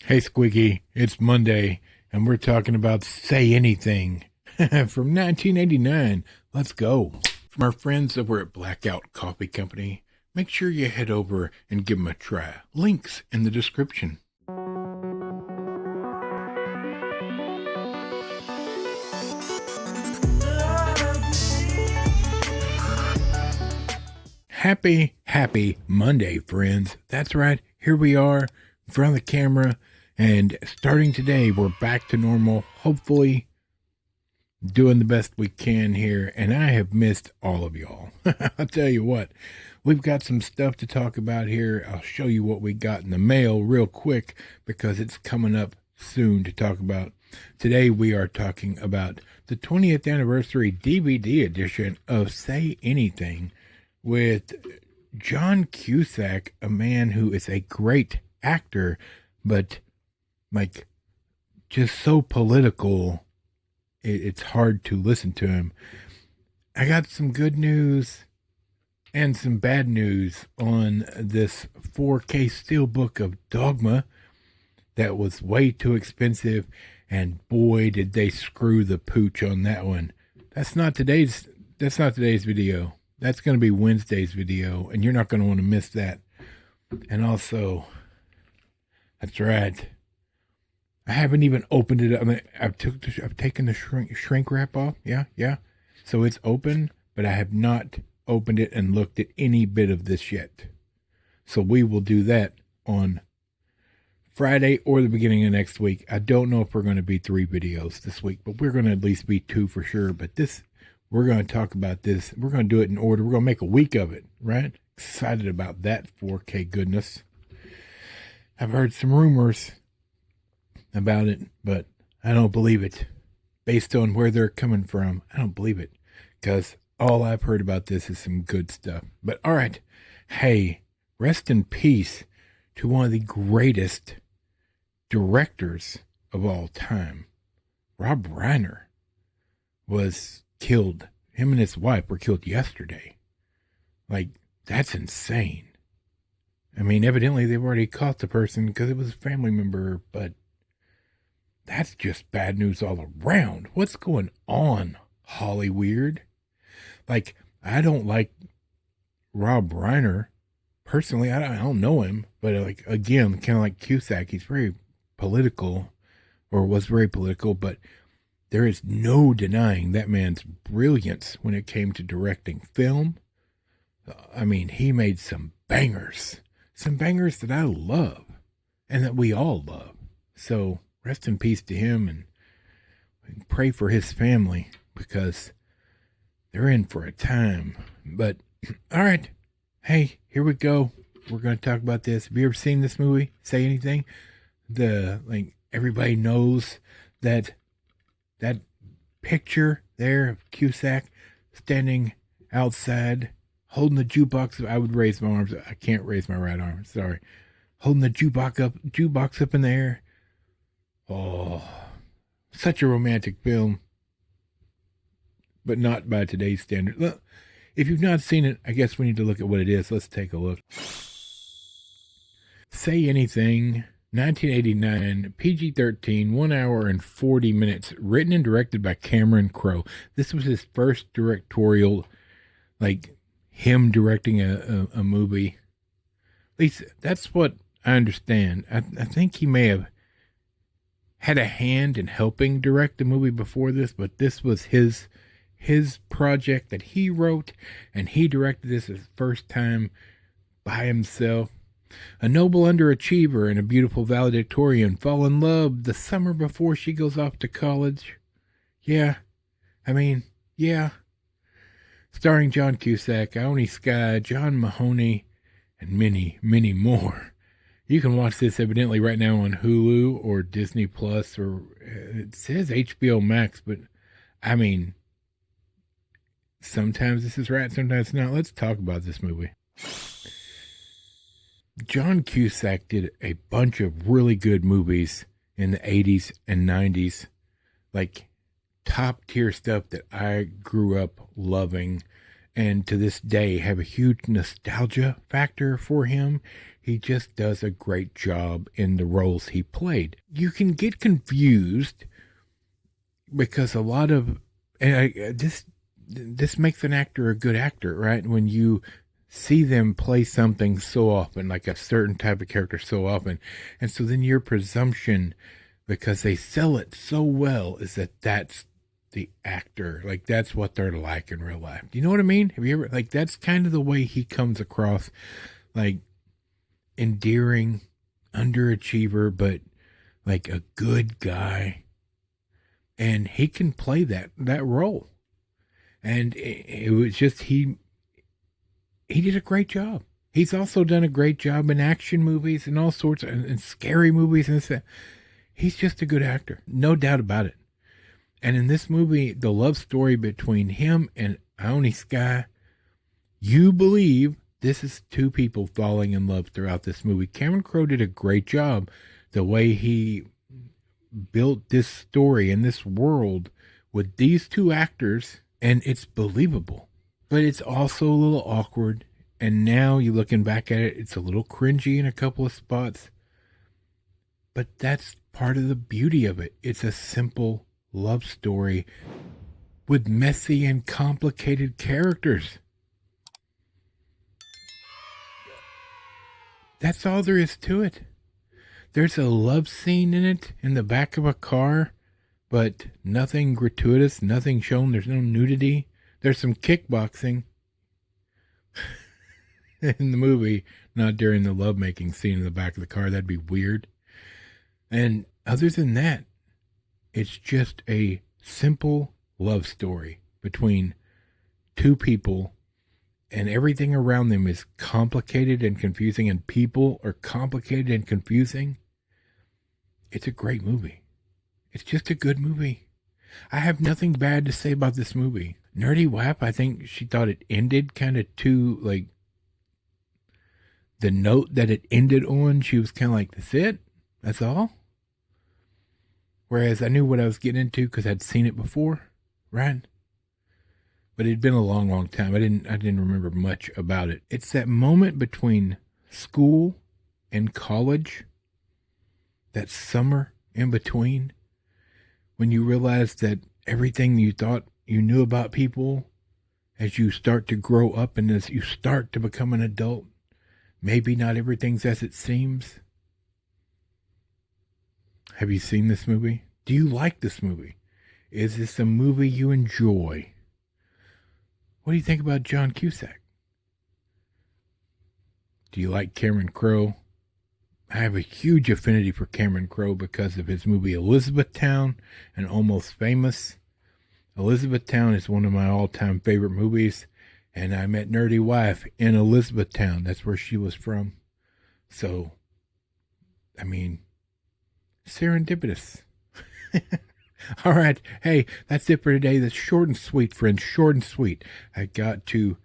Hey, Squeaky, it's Monday, and we're talking about Say Anything from 1989. Let's go. From our friends over at Blackout Coffee Company, make sure you head over and give them a try. Links in the description. Happy Monday, friends. That's right. Here we are in front of the camera, and starting today, we're back to normal. Hopefully, doing the best we can here, and I have missed all of y'all. I'll tell you what, we've got some stuff to talk about here. I'll show you what we got in the mail real quick because it's coming up soon to talk about. Today, we are talking about the 20th anniversary DVD edition of Say Anything with John Cusack, a man who is a great actor, but like just so political, it's hard to listen to him. I got some good news and some bad news on this 4K steelbook of Dogma that was way too expensive, and boy did they screw the pooch on that one. That's not today's video. That's going to be Wednesday's video, and you're not going to want to miss that. And also, that's right, I haven't even opened it up. I mean, I've taken the shrink wrap off. Yeah. So it's open, but I have not opened it and looked at any bit of this yet. So we will do that on Friday or the beginning of next week. I don't know if we're going to be 3 videos this week, but we're going to at least be 2 for sure. But we're going to talk about this. We're going to do it in order. We're going to make a week of it, right? Excited about that 4K goodness. I've heard some rumors about it, but I don't believe it. Based on where they're coming from, I don't believe it, because all I've heard about this is some good stuff. But all right, hey, rest in peace to one of the greatest directors of all time. Rob Reiner was killed. Him and his wife were killed yesterday. Like, that's insane. I mean, evidently they've already caught the person because it was a family member, but that's just bad news all around. What's going on, Hollyweird? Like, I don't like Rob Reiner personally. I don't know him, but like, again, kind of like Cusack, he's very political, or was very political, but there is no denying that man's brilliance when it came to directing film. I mean, he made some bangers that I love and that we all love. So rest in peace to him, and pray for his family because they're in for a time. But all right, hey, here we go. We're going to talk about this. Have you ever seen this movie, Say Anything? Everybody knows that picture there of Cusack standing outside holding the jukebox. I would raise my arms. I can't raise my right arm. Sorry. Holding the jukebox up in the air. Oh, such a romantic film, but not by today's standard. Look, if you've not seen it, I guess we need to look at what it is. Let's take a look. Say Anything, 1989, PG-13, 1 hour and 40 minutes, written and directed by Cameron Crowe. This was his first directorial, like him directing a movie. At least that's what I understand. I think he may have had a hand in helping direct the movie before this, but this was his project that he wrote, and he directed this his first time by himself. A noble underachiever and a beautiful valedictorian fall in love the summer before she goes off to college. Yeah. Starring John Cusack, Ione Skye, John Mahoney, and many, many more. You can watch this evidently right now on Hulu or Disney Plus, or it says HBO Max, but I mean, sometimes this is right, sometimes not. Let's talk about this movie. John Cusack did a bunch of really good movies in the 80s and 90s, like top tier stuff that I grew up loving and to this day have a huge nostalgia factor for him. He just does a great job in the roles he played. You can get confused because a lot of this makes an actor a good actor, right? When you see them play something so often, like a certain type of character so often, and so then your presumption, because they sell it so well, is that that's the actor, like that's what they're like in real life. Do you know what I mean? Have you ever, like, that's kind of the way he comes across, like endearing, underachiever, but like a good guy, and he can play that role. And it was just he did a great job. He's also done a great job in action movies and all sorts of and scary movies and stuff. He's just a good actor, no doubt about it. And in this movie, the love story between him and Ione Skye, you believe this is two people falling in love throughout this movie. Cameron Crowe did a great job the way he built this story and this world with these two actors, and it's believable. But it's also a little awkward. And now you looking back at it, it's a little cringy in a couple of spots. But that's part of the beauty of it. It's a simple love story with messy and complicated characters. That's all there is to it. There's a love scene in it in the back of a car, but nothing gratuitous, nothing shown. There's no nudity. There's some kickboxing in the movie, not during the lovemaking scene in the back of the car. That'd be weird. And other than that, it's just a simple love story between two people, and everything around them is complicated and confusing, and people are complicated and confusing. It's a great movie. It's just a good movie. I have nothing bad to say about this movie. Nerdy Wap, I think she thought it ended kind of too, like, the note that it ended on, she was kind of like, that's it? That's all? Whereas I knew what I was getting into because I'd seen it before, right? But it'd been a long, long time. I didn't remember much about it. It's that moment between school and college, that summer in between, when you realize that everything you thought you knew about people, as you start to grow up and as you start to become an adult, maybe not everything's as it seems. Have you seen this movie? Do you like this movie? Is this a movie you enjoy? What do you think about John Cusack? Do you like Cameron Crowe? I have a huge affinity for Cameron Crowe because of his movie Elizabethtown and Almost Famous. Elizabethtown is one of my all-time favorite movies, and I met Nerdy Wife in Elizabethtown. That's where she was from. So, I mean, serendipitous. All right. Hey, that's it for today. That's short and sweet, friends. Short and sweet. I got to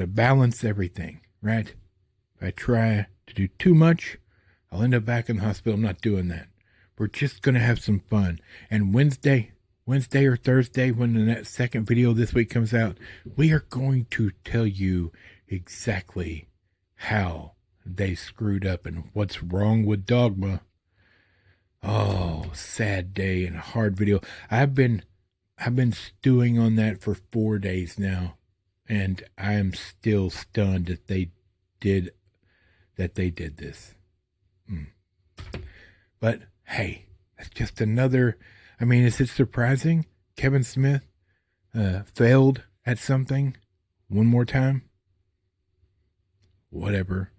balance everything, right? If I try to do too much, I'll end up back in the hospital. I'm not doing that. We're just going to have some fun. And Wednesday or Thursday, when the next second video this week comes out, we are going to tell you exactly how they screwed up and what's wrong with Dogma. Oh, sad day and a hard video. I've been stewing on that for 4 days now, and I am still stunned that they did this. But hey, that's just another. I mean, is it surprising Kevin Smith failed at something one more time? Whatever.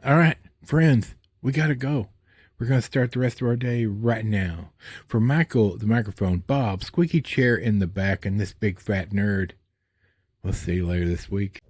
All right, friends, we gotta go. We're going to start the rest of our day right now. For Michael, the microphone, Bob, squeaky chair in the back, and this big fat nerd. We'll see you later this week.